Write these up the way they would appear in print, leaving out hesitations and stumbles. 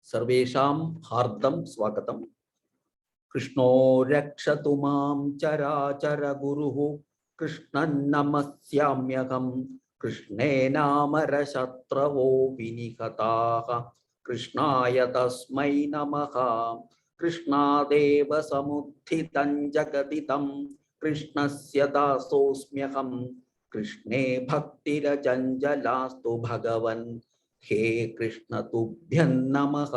सर्वेषां हार्दं स्वागतम्। कृष्णो रक्षतु मां चराचर गुरुः कृष्णं नमस्याम्यहं कृष्णे नामर शत्रवो विनिहताः कृष्णाय तस्मै नमः। कृष्णादेव समुत्थितं जगदिदं कृष्णस्य दासोऽस्म्यहं कृष्णे भक्तिरचञ्चलास्तु भगवन् हे कृष्ण तुभ्यं नमः।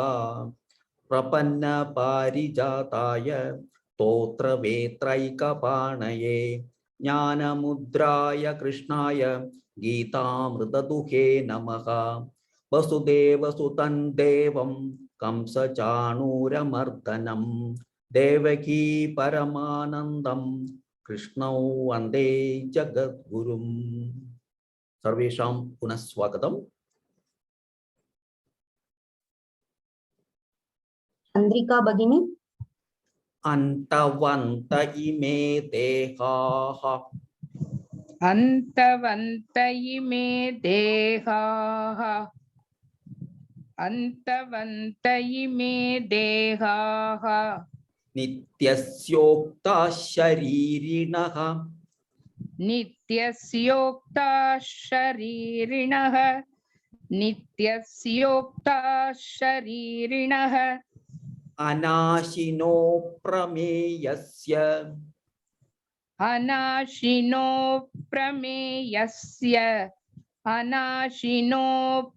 प्रपन्न पारिजाताय स्तोत्र वेत्रैकपाणये ज्ञानमुद्राय कृष्णाय गीतामृतदुहे नमः। वसुदेवसुतं देवं कंसचाणूरमर्दनं देवकी परमानन्दं कृष्णौ वन्दे जगद्गुरुं। सर्वेषां पुनः स्वागतम्। चंद्रिका भगिनी। अंतवंत इमे देहाः अंतवंत इमे देहाः अंतवंत इमे देहाः नित्यस्योक्ता शरीरिणः नित्यस्योक्ता शरीरिणः नित्यस्योक्ता शरीरिणः अनाशिनो प्रमेयस्य अनाशिनो प्रमेयस्य अनाशिनो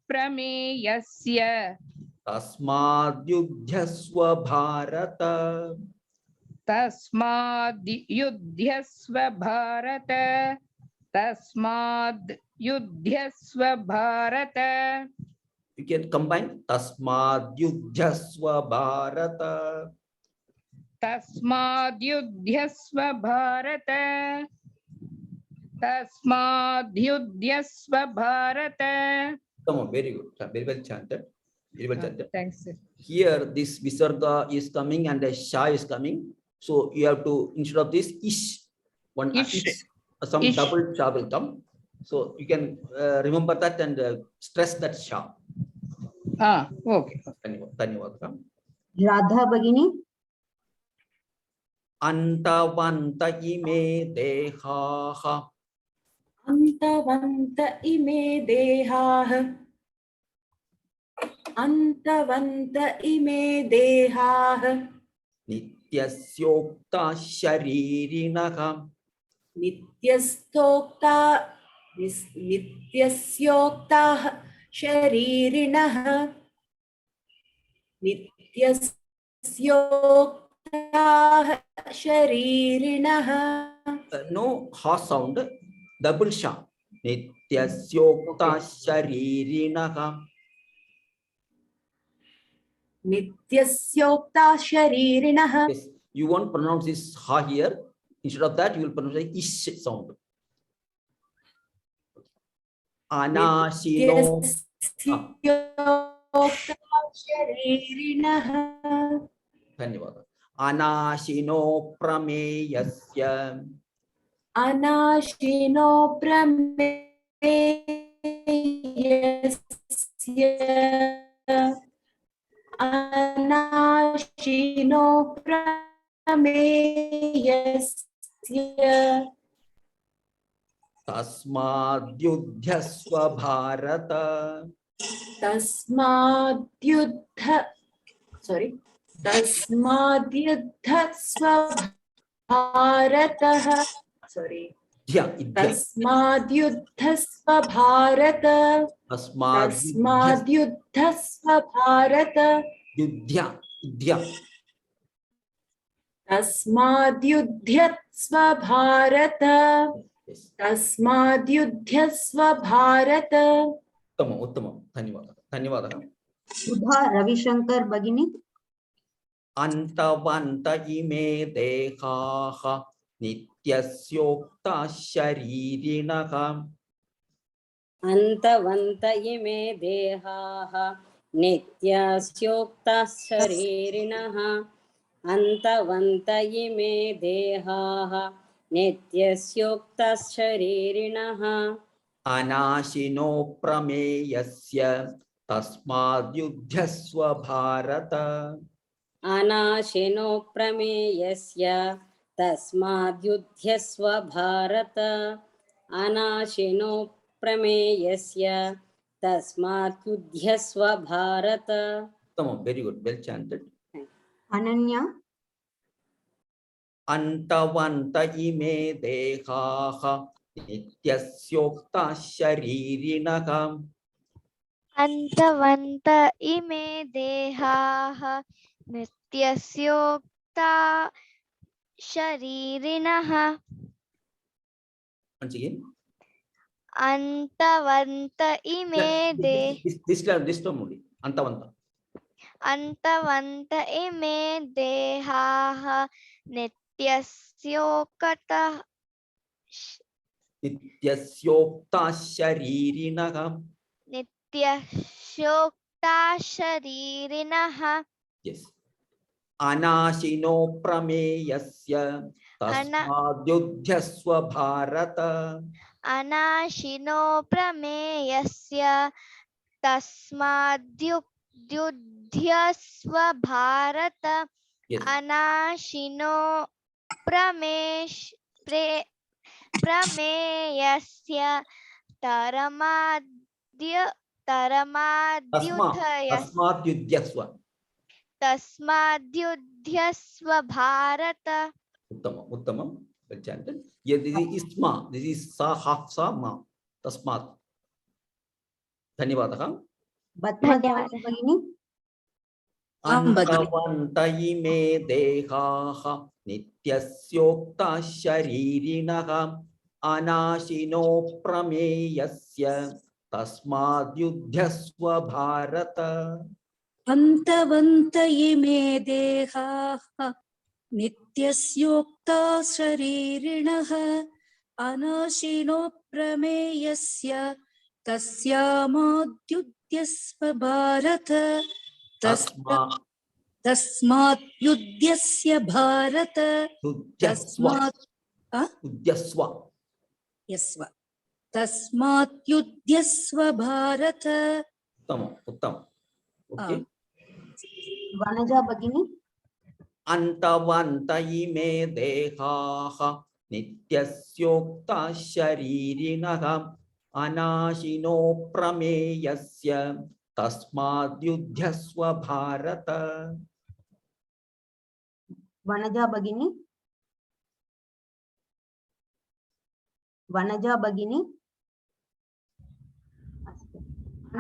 प्रमेयस्य तस्माद्युध्यस्व भारत तस्माद्युध्यस्व भारत तस्माद्युध्यस्व भारत। You can combine तस्माद्युध्यस्व भारत तस्माद्युध्यस्व भारत तस्माद्युध्यस्व Bharata. Come on, very good, very well chanted, very well chanted. Thanks sir. Here this visarga is coming and the sha is coming, so you have to, instead of this ish, one ish, some ish. double sha will come, so you can remember that and stress that sha. Okay. धन्यवाद। राधा भगिनी। अंतवंत इमे देहाः अंतवंत इमे देहाः अंतवंत इमे देहाः नित्यस्योक्ता शरीरिणः नित्यस्योक्ताः शरीरिणः नित्यस्योक्ताः शरीरिणः। No ha sound, double sha. नित्यस्योक्ता शरीरिणः नित्यस्योक्ताः शरीरिणः। Yes, you won't pronounce this ha here. Instead of that, you will pronounce the ish sound. Anashino. शरीरिणः। धन्यवाद। अनाशिनो प्रमेयस्य अनाशिनो प्रमेयस्य अनाशिनो प्रमेयस्य तस्माद्युध्यस्व भारत तस्माद्युध्यस्व भारतः तस्माद्युध्यस्व भारत तस्माद्युध्यस्व भारत तस्माद्युध्यस्व भारत तस्माद्युध्यस्व भारत। उत्तम, धन्यवाद। सुधा रविशंकर भगिनी। अंतवंत इमे देहाः नित्यस्योक्ता शरीरिणः अंतवंत इमे देहाः नित्यस्योक्ताः शरीरिणः अंतवंत इमे देहाः नित्यस्योक्ताः शरीरिणः अनाशिनो प्रमेयस्य तस्माद्युध्यस्व भारत अनाशिनो प्रमेयस्य तस्माद्युध्यस्व भारत अनाशिनो प्रमेयस्य तस्माद्युध्यस्व Bharata Tamam, very good, well chanted. अनन्या अंतवंत इमे देहाः नित्यस्योक्ता शरीरिणः अन्तवन्त इमे देहाः नित्यस्योक्ता शरीरिणः once again अन्तवन्त इमे this term only antavanta अन्तवन्त इमे देहाः नित्यस्योक्ता शरीरिणः नित्यस्योक्ता शरीरिणः yes अनाशिनो प्रमेयस्य तस्माद्युध्यस्व भारत अनाशिनो प्रमेयस्य तस्माद्युध्यस्व भारत yes अनाशिनो प्रमेयस्य तस्माद्युध्यस्व तस्माद्युध्यस्व भारत उत्तमम् उत्तमम् well chanted yeah, this is isma this is sa half sa ma tasmat धन्यवादः पद्मजानी भगिनी अन्तवन्त इमे देहाः नित्यस्योक्ता शरीरिणः अनाशिनो प्रमेयस्य तस्माद्युध्यस्व भारत अन्तवन्त इमे देहाः नित्यस्योक्ता शरीरिणः अनाशिनो प्रमेयस्य तस्माद्युध्यस्व भारत तस्माद्युध्यस्य भारत तस्माद्युध्यस्व भारत उत्तमम् उत्तमम् ओके वनजा भगिनी अन्तवन्त इमे देहाः नित्यस्योक्ता शरीरिणः अनाशिनो प्रमेयस्य तस्माद्युध्यस्व भारत वनजा भगिनी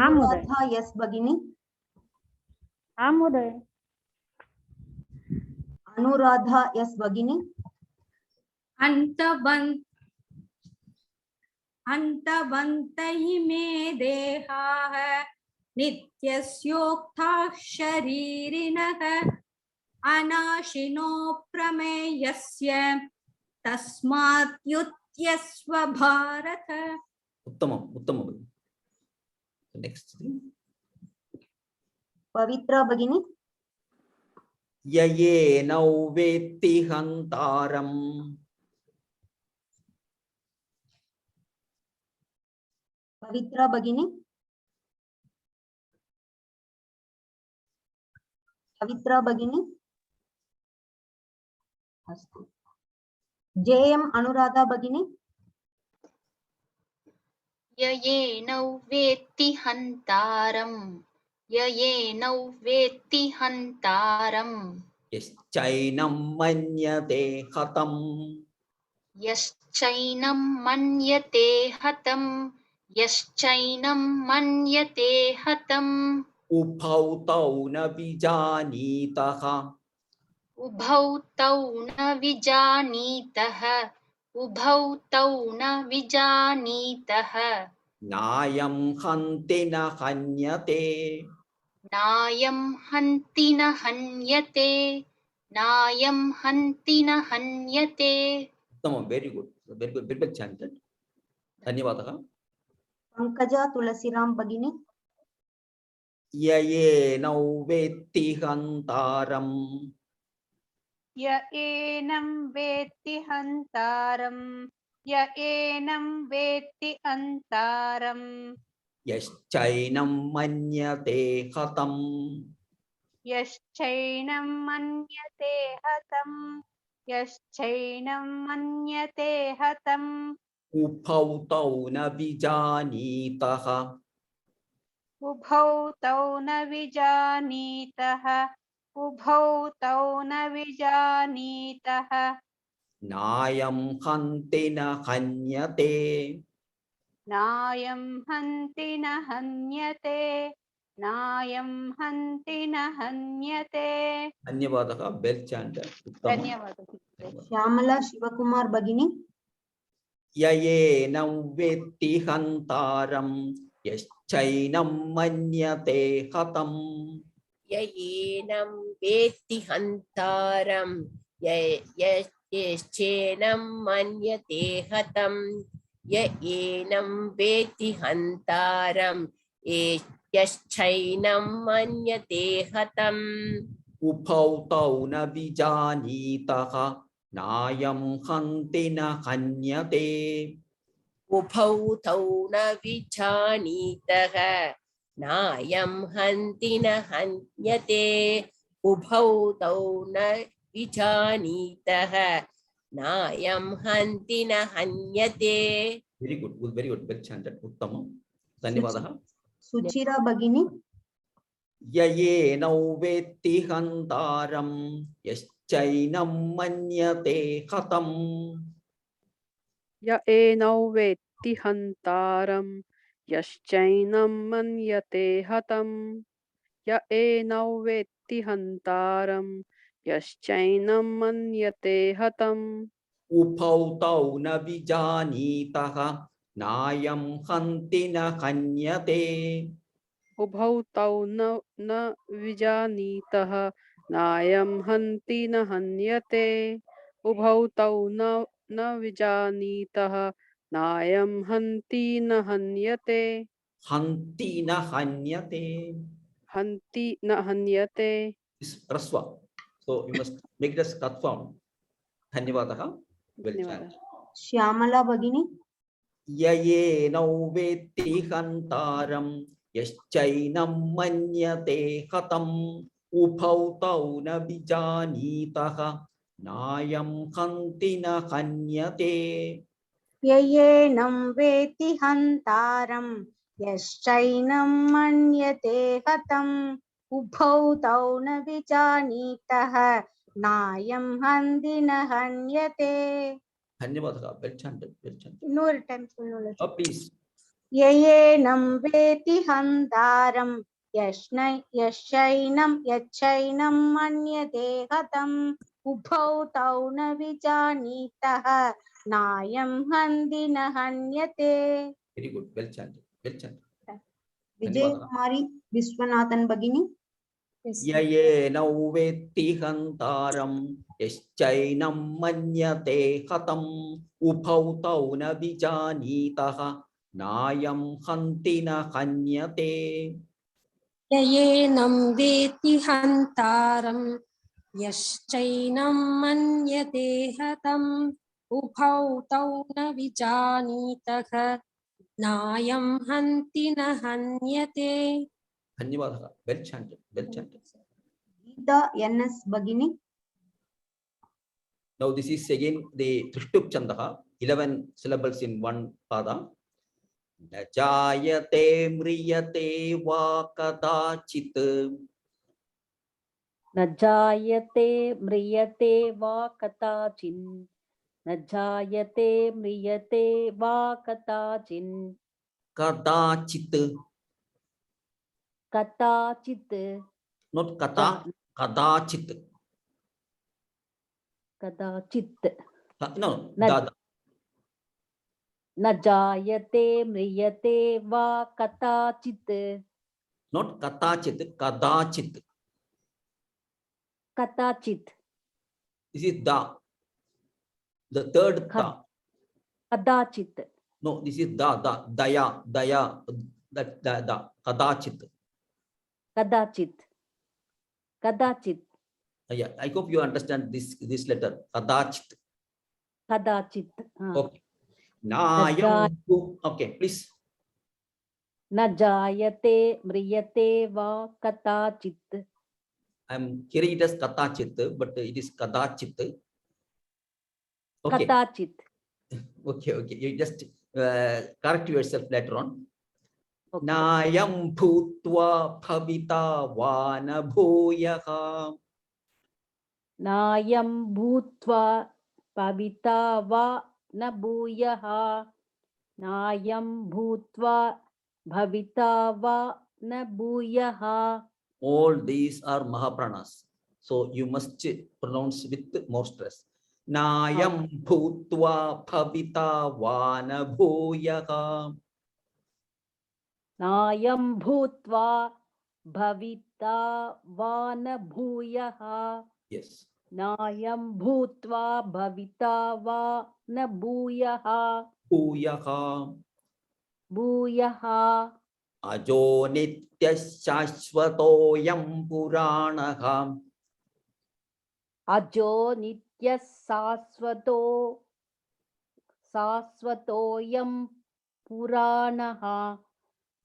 अनुराधा यस भगिनी अनुराधा यस भगिनी अन्तवन्त इमे देहाः नित्यस्योक्ता शरीरिणः अनाशिनो प्रमेयस्य तस्माद्युध्यस्व भारत उत्तमम् उत्तमम् नेक्स्ट पवित्रा भगिनी ययेनौ वेत्ति हन्तारम् पवित्रा भगिनी अस्तु जेएम अनुराधा भगिनी ययेनौ वेत्ति हन्तारम् ययेनौ वेत्ति हन्तारम् यश्चैनं मन्यते हतम् यश्चैनं मन्यते हतम् यश्चैनं मन्यते हतम् उभौ तौ न विजानीतः उभौ तौ न विजानीतः उभौ तौ न विजानीतः नायं हन्ति न हन्यते नायं हन्ति न हन्यते नायं हन्ति न हन्यते उत्तमं वेरी गुड वेरी chanted धन्यवादः पंकजा तुलसीराम भगिनी ययेनौ वेत्ति हन्तारम् य एनं वेत्ति हन्तारम् य एनं वेत्ति अन्तारम् यश्चैनं मन्यते हतम् यश्चैनं मन्यते हतम् यश्चैनं मन्यते हतम् उभौ तौ न विजानीतः उभौ तौ न विजानीतः उभौ तौ न विजानीतः नायं हन्ति न हन्यते नायं हन्ति न हन्यते नायं हन्ति न हन्यते धन्यवादः वेल चाण्टेड उत्तमं धन्यवादः श्यामला शिवकुमार भगिनी ययेनं वेत्ति हन्तारं यश्चैनं मन्यते हतम् येनं वेत्ति हन्तारं यश्चैनं मन्यते हतं येनं वेत्ति हन्तारं यश्चैनं मन्यते हतम् उभौ तौ न विजानीतः नायं हन्ति न हन्यते उभौ तौ न विजानीतः नायं हन्ति न हन्यते उभौ तौ न विजानीतः नायं हन्ति न हन्यते वेरी गुड वेल चाण्टेड उत्तमं धन्यवादः सुचिरा भगिनी ययेनौ वेत्ति हन्तारं यश्चैनं मन्यते हतम् य एनौ वेत्ति हन्तारं यश्चैनं मन्यते हतं य एनौ वेत्ति हन्तारं यश्चैनं मन्यते हतम् उभौ तौ न विजानीतः नायं हन्ति न हन्यते उभौ तौ न विजानीतः नायं हन्ति न हन्यते उभौ तौ न विजानीतः नायं हन्ति न हन्यते हन्ति न हन्यते हन्ति न हन्यते ह्रस्व so you must make this cut form धन्यवादः वेल धन्यवादः श्यामला भगिनी ययेनौ वेत्ति हन्तारं यश्चैनं मन्यते हतम् उभौ तौ न विजानीतः नायं हन्ति न हन्यते ययेनं वेत्ति हन्तारं यश्चैनं मन्यते हतम् उभौ तौ न विजानीतः नायं हन्ति न हन्यते धन्यवादः वेल चाण्टेड ಇನ್ನೂರು ಟೈಮ್ಸ್ प्लीज ययेनं वेत्ति हन्तारं यश्चैनं मन्यते हतम् उभौ तौ न विजानीतः नायं हन्ति न हन्यते वेरी गुड वेल चाण्टेड विजय कुमारी विश्वनाथन भगिनी ययेनौ वेत्ति हन्तारं यश्चैनं मन्यते हतम् उभौ तौ न विजानीतः नायं हन्ति न हन्यते ययेनं वेत्ति हन्तारं यश्चैनं मन्यते हतम् उभौ तौ न विजानीतः नायं हन्ति न हन्यते धन्यवादः वेल चाण्टेड गीता NS भगिनी now this is again the Trishtup Chandah 11 syllables in one pada न जायते म्रियते वा कदाचित् न जायते म्रियते वा कदाचिन् न जायते म्रियते वा कदाचिन् कदाचित् कदाचित् not kata कदाचित् कदाचित् no न न जायते म्रियते वा कदाचित् not कदाचित् कदाचित् कदाचित् this is the third da कदाचित् no this is daya that da कदाचित् कदाचित् कदाचित् yeah I hope you understand this letter कदाचित् कदाचित् okay Nayam. Okay, please. न जायते म्रियते वा कदाचित् I'm hearing it as katachit, but it is kadachit. Okay. कदाचित् Okay, okay. You just correct yourself later on. Okay. Nayam bhutva bhavita vana bhuyaha. नायं भूत्वा पविता वा न भूयः नायं भूत्वा भविता वा न भूयः. All these are Mahapranas. So you must pronounce with more stress. Nayam bhutva bhavita vana bhuyaha. नायं भूत्वा भविता वा न भूयः Yes. नायं भूत्वा भविता वा न भूयः Bhuyaha. भूयः. Ajo nitya shashvatoyam puranaha. अजो नित्यः शाश्वतोऽयं पुराणः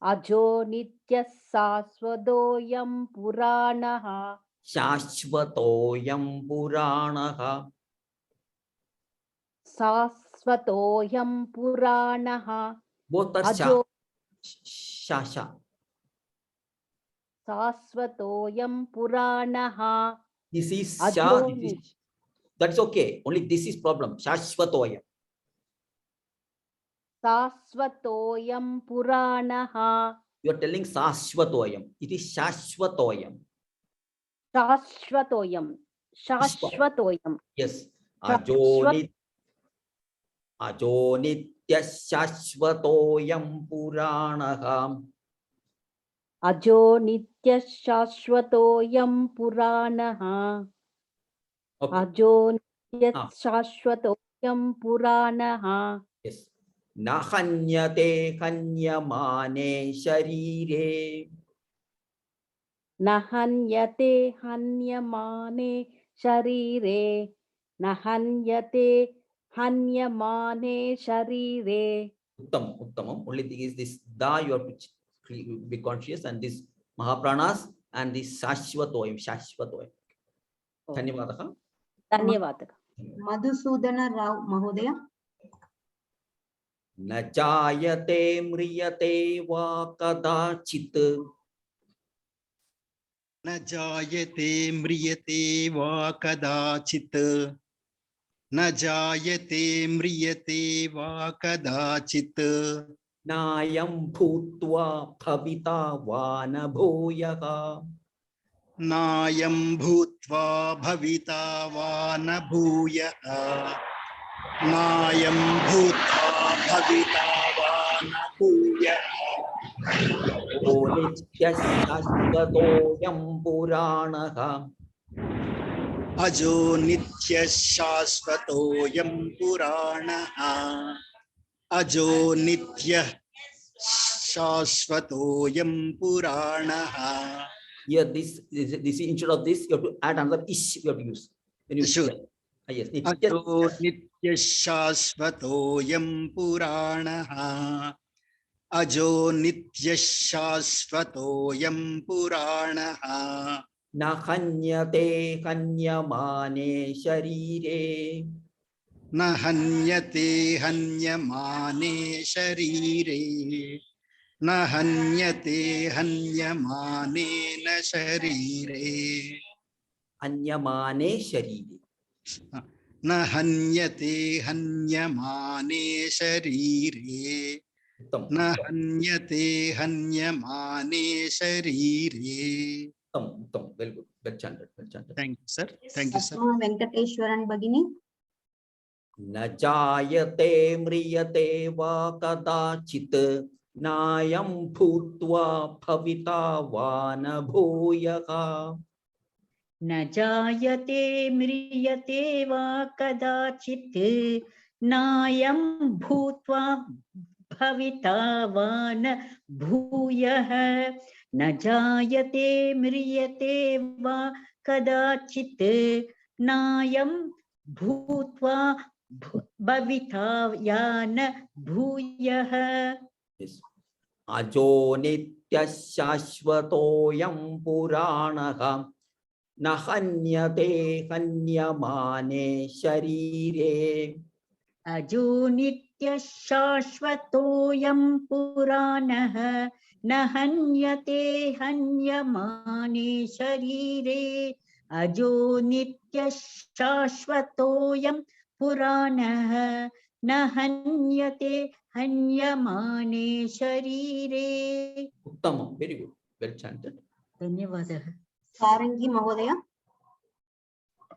अजो नित्यः शाश्वतोऽयं पुराणः Shashvatoyam puranaha. शाश्वतोऽयं पुराणः. Both are अजो shasha. शाश्वतोऽयं पुराणः. This is Ajo sha. That's okay. Only this is problem. Shashvatoyam. शाश्वतोऽयं पुराणः. You are telling Shashvatoyam. It is Shashvatoyam. शाश्वतोऽयं शाश्वतोऽयं. Yes. Shashvat- Ajo nitya shashvatoyam puranaha. अजो नित्यः शाश्वतोऽयं पुराणः Okay. अजो नित्यः शाश्वतोऽयं पुराणः. Yes. Nahanyate hanyamane sharire. न हन्यते हन्यमाने शरीरे न हन्यते हन्यमाने शरीरे. Uttamam. Only thing is this da you have to be conscious, and this Mahapranas and this Shashvatoyam. Dhanyavadaha. धन्यवादः. मधुसूदन राव महोदय. न जायते म्रियते वा कदाचित्. न जायते म्रियते वा कदाचित्. न जायते म्रियते वा कदाचित्. नायं भूत्वा भविता वा न भूयः. नायं भूत्वा भविता वा न भूयः. नायं भूत्वा भविता वा न भूयः. ओ नित्यः शाश्वतोऽयं पुराणः. अजो नित्यः शाश्वतोऽयं पुराणः. अजो नित्यः शाश्वतोऽयं पुराणः. Here this instead of this you have to add another ish you have to use. When you Sure. Yes. अजो नित्यः शाश्वतोऽयं पुराणः. अजो नित्यः शाश्वतोऽयं पुराणः. न हन्यते हन्यमाने शरीरे. न हन्यते हन्यमाने शरीरे. न हन्यते हन्यमानेन शरीरे. हन्यमाने शरीरे. न हन्यते हन्यमाने शरीरे. न हन्यते हन्यमाने शरीरे. उत्तम. Very good. Well chanted. Thank you, sir. Thank you, sir. Venkateswaran भगिनी. न जायते म्रियते वा कदाचित्. नायं भूत्वा भविता वा न भूयः. न जायते म्रियते वा कदाचित्. नायं भूत्वा भविता वा न भूयः. न जायते म्रियते वा कदाचित्. नायं भूत्वा भविता यान भूयः Yes. अजो नित्यः शाश्वतोऽयं पुराणः न हन्यते हन्यमाने शरीरे अजो नित्यः शाश्वतोऽयं पुराणः न हन्यते हन्यमाने शरीरे अजो नित्यः शाश्वतोऽयं पुराणः न हन्यते हन्यमाने शरीरे। उत्तमं, वेरी गुड, वेल चांटेड। धन्यवादः। सारंगी महोदय।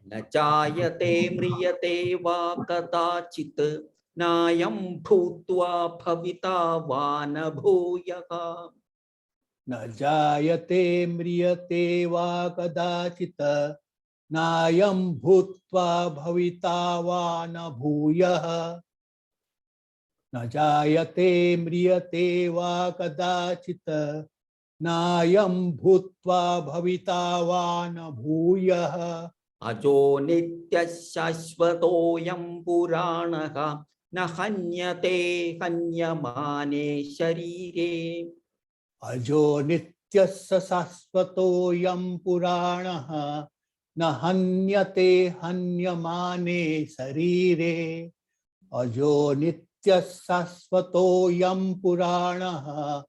न जायते म्रियते वा कदाचित् नायं भूत्वा भविता वा न भूयः न जायते म्रियते वा कदाचित् नायं भूत्वा भविता वा न भूयः न जायते म्रियते वा कदाचित् नायं भूत्वा भविता वा न भूयः अजो नित्यः शाश्वतोऽयं पुराणः न हन्यते हन्यमाने शरीरे अजो नित्यः शाश्वतोऽयं पुराणः न हन्यते हन्यमाने शरीरे अजो नित्यः शाश्वतोऽयं पुराणः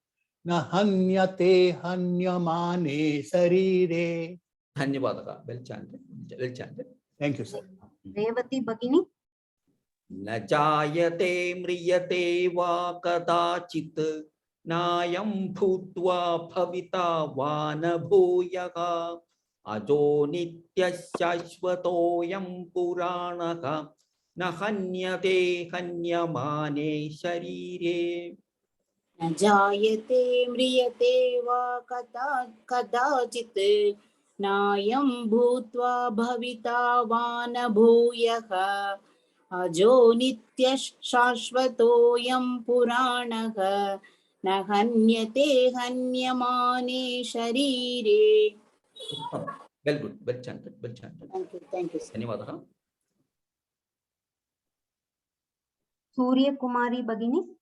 न हन्यते हन्यमाने शरीरे। धन्यवादः, well chanted, well chanted. Thank you sir. Revathi भगिनी। न जायते म्रियते वा कदाचित् नायं भूत्वा भविता वा न भूयः अजो नित्यः शाश्वतोऽयं पुराणः न हन्यते हन्यमाने शरीरे न जायते म्रियते वा कदाचित् नायं भूत्वा भविता वा न भूयः अजो नित्यः शाश्वतोऽयं पुराणः न हन्यते हन्यमाने शरीरे। Well good, well chanted, well chanted. Thank you. धन्यवादः। सूर्यकुमारी भगिनी।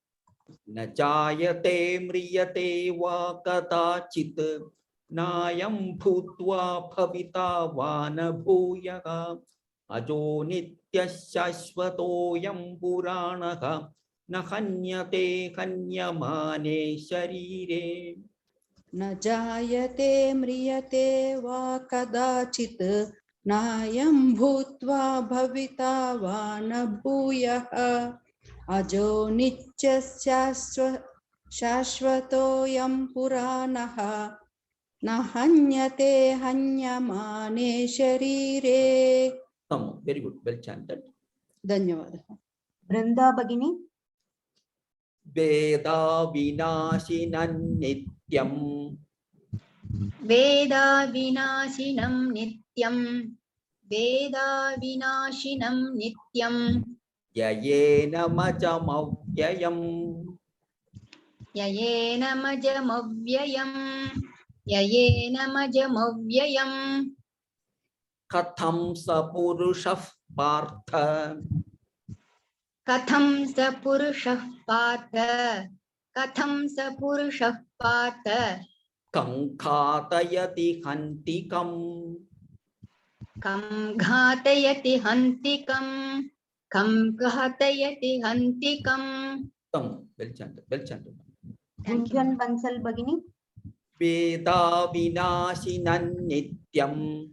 न जायते म्रियते वा कदाचित् नायं भूत्वा भविता वा न भूयः अजो नित्यः शाश्वतोऽयं पुराणः न हन्यते हन्यमाने शरीरे न जायते म्रियते वा कदाचित् नायं भूत्वा भविता वा न भूयः अजो नित्यः शाश्वतोऽयं पुराणः न हन्यते हन्यमाने शरीरे। वेरी गुड, वेल चांटेड। धन्यवादः। वृंदा भगिनी। वेदा विनाशिनं नित्यं वेदा विनाशिनं नित्यं वेदा विनाशिनं नित्यं ययेनमजमव्ययम् ययेनमजमव्ययम् कथं स पुरुषः पार्थ कथं स पुरुषः पार्थ कथं स पुरुषः पार्थ कं घातयति हन्तिकम् कं घातयति हन्तिकम् कं घातयति हन्तिकम्। Well chanted, well chanted. Gunjan Bansal भगिनी। वेदा विनाशिनं नित्यं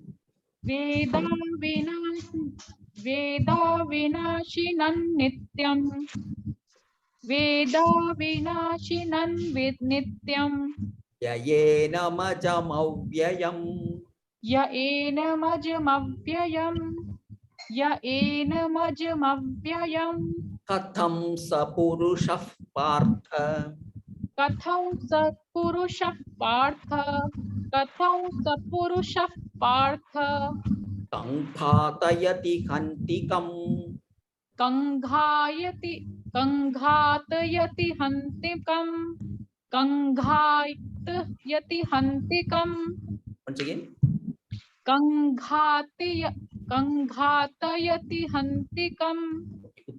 वेदा विनाशिनं नित्यं वेदा विनाशिनं नित्यं ययेनमजमव्ययम् येनमजमव्ययम् कथं स पुरुषः पार्थ कथं स पुरुषः पार्थ कथं स पुरुषः पार्थ कं घातयति हन्तिकम् कं घातयति हन्तिकम् कं घातयति हन्तिकम्। Once again. कं घातयति हन्तिकम्।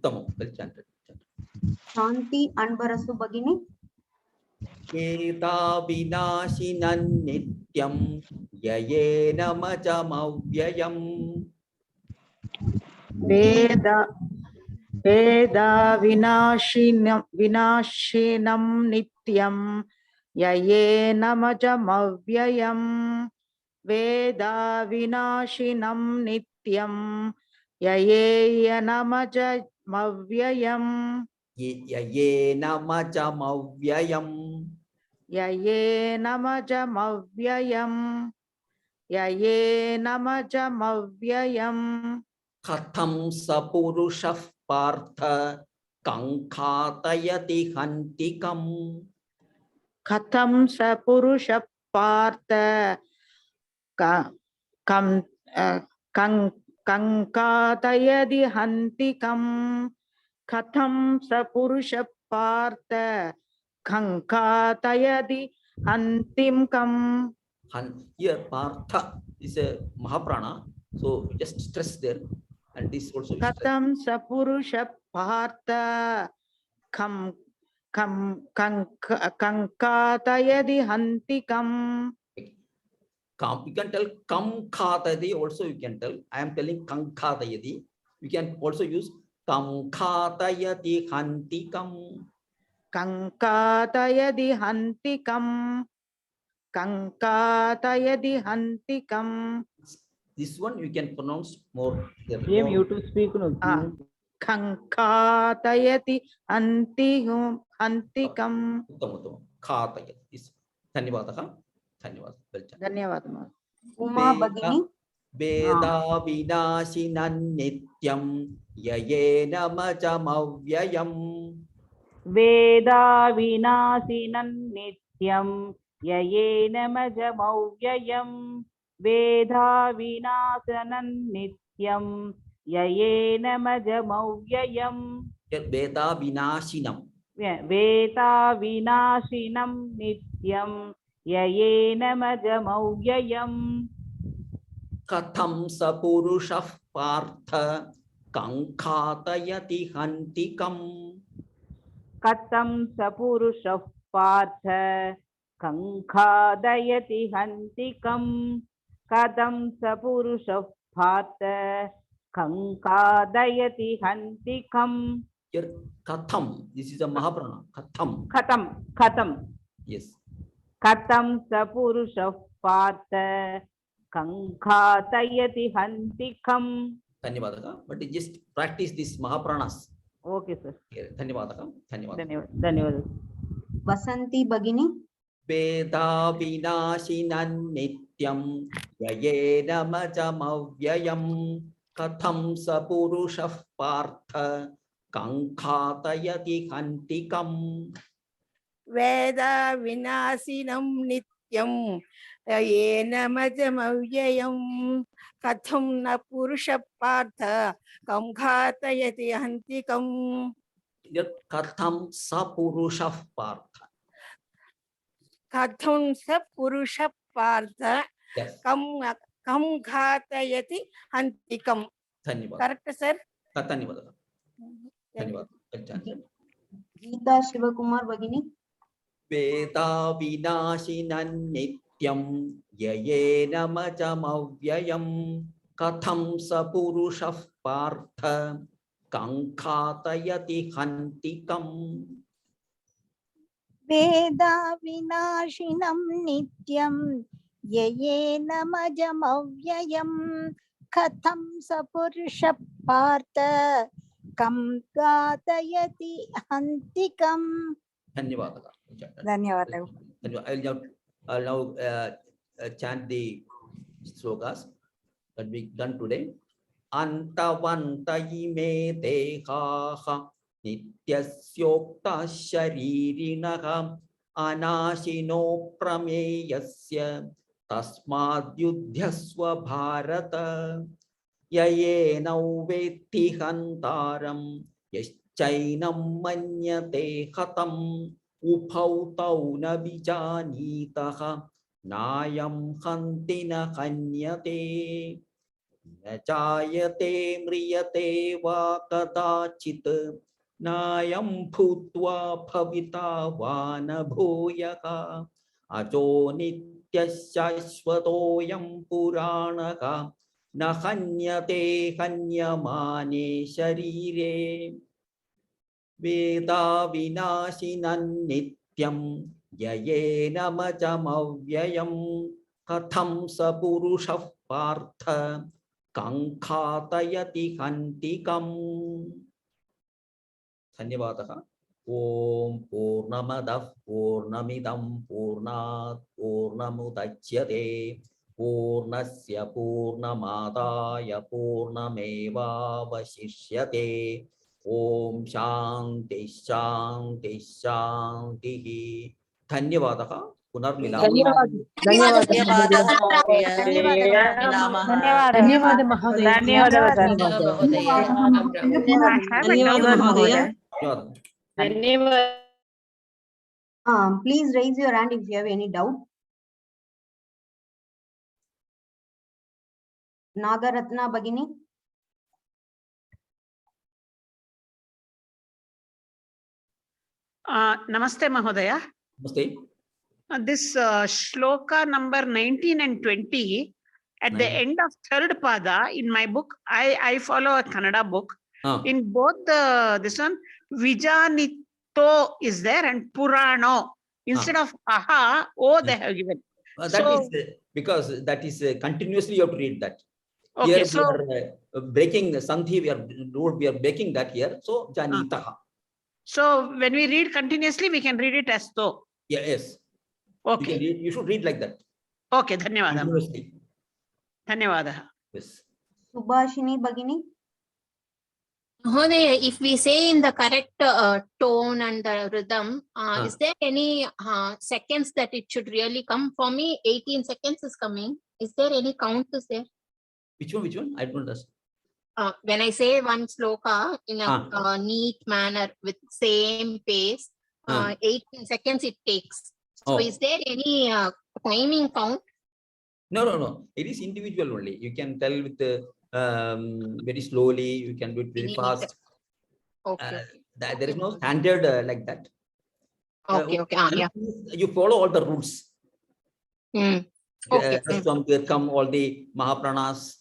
उत्तमं, well chanted. शान्ति अण्बरसु भगिनी वेदा विनाशिनं नित्यं ययेन मजमव्ययम् वेदा विनाशिनं नित्यं ययेनमजमव्ययम् वेदा विनाशिनं नित्यं ययेनमजमव्ययम् ययेनमजमव्ययम् कथं स पुरुषः पार्थ कंखातयति हन्तिकम् कथं स पुरुषः पार्थ कंखातयति हन्तिकम् कथं स पुरुषः पार्थ कंखातयति हन्तिकम्. Here Partha is a Mahaprana, so just stress there, and this also. Katham sapurusha partha kankatayadi hantikam. You can tell kam khatayadi also, you can tell. I am telling kankatayadi. You can also use kam khatayadi hantikam. Kankatayadi hantikam. Kankatayadi hantikam. This one you can pronounce more. You to speak. Kankatayati hantikam. Khatayati. Dhanyavadaha. Dhanyavadaha. Uma Bhagini. Veda vinashinan nityam yayena majamavyayam. Veda vinashinan nityam yayena majamavyayam. Veda vinashinan nityam yayena majamavyayam. Veda vinashinam. Veda vinashinam nityam yayena majamavyayam. Katham sapurushah partha kankhatayati hantikam. Katham sapurushah partha kankhatayati hantikam. Katham sapurushah partha kankhatayati hantikam. Here katham, this is a Mahaprana. Katham. Yes. Katham sapurushah partha kankhatayati hantikam. Dhanyavadaha. But just practice this Mahapranas. Okay, sir. Dhanyavadaha. Dhanyavadaha. Vasanti Bhagini. Veda vinashinan nityam yayena majamavyayam. Katham sapurushah partha kankhatayati hantikam. Veda vinasinam nityam yayena majamavyayam. Katham na purusha partha kankhatayati hantikam. Katham sapurushah partha. Katham sapurusha partha kankhatayati hantikam. Correct, sir? Dhanyavadaha. Dhanyavadaha. Geeta Shivakumar Bhagini. Veda vinashinan nityam yayena majamavyayam. Katham sapurushah partha kankhatayati hantikam. Veda vinashinam nityam yayena majamavyayam. Katham sapurusha partha kankhatayati hantikam. Dhanyavadaha. Dhanyavadaha. I'll now chant the slokas that we done today. Antavanta ime dehaha nityasyokta sharirinaha anashino prameyasya tasmadyudhyasva bharata yayenau vetti hantaram yaschainam manyate khatam uphau tau na vijanitaha nayam hanti na hanyate न जायते म्रियते वा कदाचित् नायं भूत्वा भविता वा न भूयः अजो नित्यः शाश्वतोऽयं पुराणः न हन्यते हन्यमाने शरीरे वेदा विनाशिनं नित्यं ययेनमजमव्ययं कथं स पुरुषः पार्थ कंखातयति हन्तिकम्। धन्यवादः। ओम पूर्णमदः पूर्णमिदं पूर्णात् पूर्णमुदच्यते पूर्णस्य पूर्णमादाय पूर्णमेवावशिष्यते। ओम शांति शांति शांतिः। धन्यवादः। पुनर्मिलामः। धन्यवाद महोदय। Please raise your hand if you have any doubt. Nagaratna Bagini. Namaste Mahodaya. Namaste. This shloka number 19 and 20, at the end of third pada in my book, I follow a Kannada book. In both this one, Vijanito is there and Purano. Instead of aha, oh, they have given. That is because that is continuously you have to read that. Okay, here so we are breaking Sandhi, we are breaking that here. So Janitaha. So when we read continuously, we can read it as though. Yeah, yes. Okay. You should read like that. Okay, dhanyawada. Continuously. Dhanyawada. Yes. Subhashini Bagini. Mahodaya, if we say in the correct tone and the rhythm, is there any seconds that it should really come? For me, 18 seconds is coming. Is there any count is there? Which one? I don't understand. When I say one sloka in a neat manner with same pace, 18 seconds it takes. So is there any timing count? No. It is individual only. You can tell with very slowly. You can do it very fast. Okay. There is no standard like that. Okay. Yeah. You follow all the rules. Okay. Come all the Mahapranas.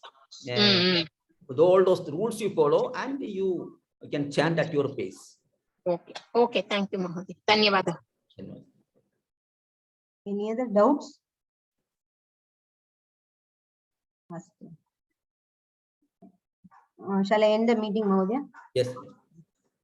All those rules you follow, and you can chant at your pace. Okay. Thank you, Mahodaya. Dhanyawada. Any other doubts? Shall I end the meeting, Mahodaya? Yes.